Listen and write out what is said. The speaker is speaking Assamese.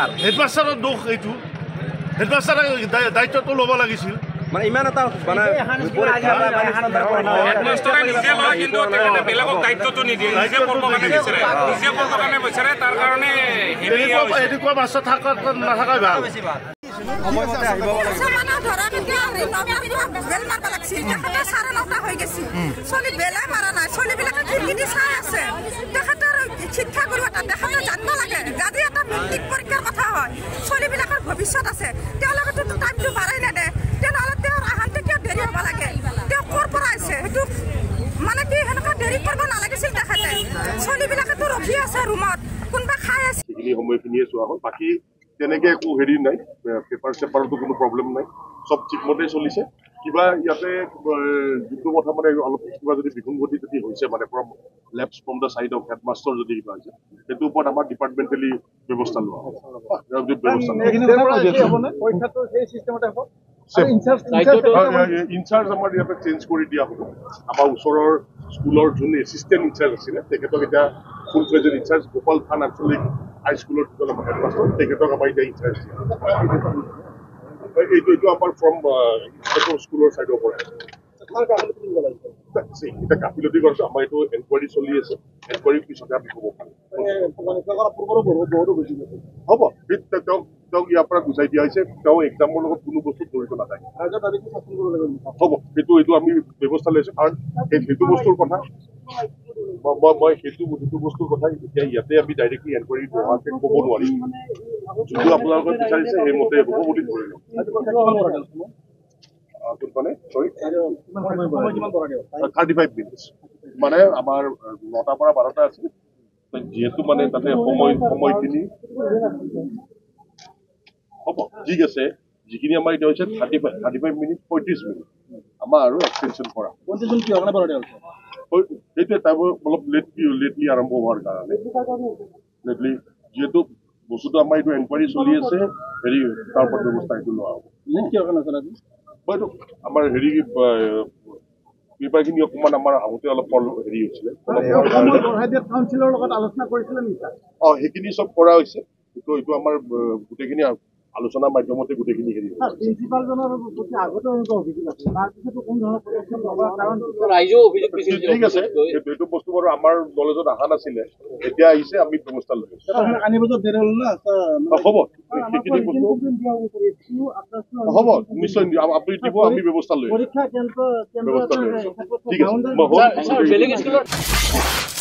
কাৰ হেডমাষ্টাৰৰ দোষ এইটো হেডমাষ্টাৰে দায়িত্বটো ল'ব লাগিছিল মানে ইমান এটা মানে হেডমাষ্টাৰে নিজে লয় কিন্তু তেখেতে বেলেগক দায়িত্বটো নিদিয়ে নিজে কৰিব কাৰণে বিচাৰে নিজে কৰিব কাৰণে বিচাৰে তাৰ কাৰণে এনেকুৱা মাষ্টাৰ নাথাকাই ভাল সময়মতে আহিব ভৱিষ্যত আছে তেওঁলোকেতো টাইমটো বাঢ়াই নেদে তেনেহ'লে তেওঁৰ আহানটো কিয় দেৰি হ'ব লাগে তেওঁ ক'ৰ পৰা আহিছে সেইটো মানে কি সেনেকুৱা দেৰি কৰিব নালাগিছিল তেখেতে ছোৱালীবিলাকেতো ৰখি আছে ৰুমত কোনোবা খাই আছে সেইখিনি সময়খিনিয়ে চোৱা হ'ল বাকী তেনেকে একো হেৰি নাই পেপাৰ চেপাৰতো কোনো প্ৰব্লেম নাই চব ঠিকমতে চলিছে কিবা ইয়াতে যিটো কথা মানে অলপ কিবা যদি বিসংগতি যদি হৈছে মানে from lapse from the side of headmaster যদি কিবা হৈছে সেইটো ওপৰত আমাৰ ডিপাৰ্টমেণ্টেলি ব্যৱস্থা লোৱা হ'ব ইনচাৰ্জ আমাৰ ইয়াতে চেঞ্জ কৰি দিয়া হ'ব আমাৰ ওচৰৰ স্কুলৰ যোন এছিষ্টেণ্ট ইনচাৰ্জ আছিলে তেখেতক এতিয়া ফুল ফ্লেজড ইনচাৰ্জ গোপাল থান আঞ্চলিক হাইস্কুলৰ যিজন আমাৰ হেডমাষ্টাৰ তেখেতক আমাৰ এতিয়া ইনচাৰ্জ দিয়া এইটো আমাৰ ফ্ৰম স্কুলৰ চাইডৰ পৰা এতিয়া গাফিলতি কৰিছো আমাৰ এইটো এনকুৱাৰী চলি আছে এনকুৱাৰীৰ পিছতে আমি ক'ব পাৰিম হ'ব তেওঁক ইয়াৰ পৰা গুচাই দিয়া হৈছে তেওঁ এক্সামৰ লগত কোনো বস্তু জড়িত নাথাকে হ'ব এইটো আমি ব্যৱস্থা লৈছো কাৰণ সেইটো বস্তুৰ কথা মই সেইটো বস্তুৰ কথা এতিয়া ইয়াতে আমি ডাইৰেক্টলি এনকুৱাৰী নোহোৱাকে ক'ব নোৱাৰিম যোনটো আপোনালোকে বিচাৰিছে সেইমতে হ'ব বুলি ধৰিলোঁ মানে 35 মিনিটছ মানে আমাৰ 9টাৰ পৰা 12টা আছিল যিহেতু মানে তাতে সময়খিনি হ'ব ঠিক আছে যিখিনি আমাৰ এতিয়া হৈছে 35 মিনিট 35 মিনিট আমাৰ আৰু এক্সটেনশ্যন কৰা সেইটোৱে তাৰ অলপ লেটলি আৰম্ভ হোৱাৰ কাৰণে লেটলি যিহেতু বস্তুটো আমাৰ এইটো এনকুৱাৰী চলি আছে হেৰি তাৰ ওপৰত ব্যৱস্থা এইটো লোৱা হ'ব হয়তো আমাৰ হেৰি পেপাৰখিনি অকণমান আমাৰ আহোঁতে অলপ হেৰি হৈছিলে সেইখিনি চব কৰা হৈছে এইটো আমাৰ গোটেইখিনি আলোচনাৰ মাধ্যমতে গোটেইখিনি হেৰি ঠিক আছে এইটো বস্তু বাৰু আমাৰ নলেজত অহা নাছিলে এতিয়া আহিছে আমি ব্যৱস্থা লৈ হ'ব সেইখিনি বস্তু হ'ব নিশ্চয় আপুনি দিব আমি ব্যৱস্থা লৈ ঠিক আছে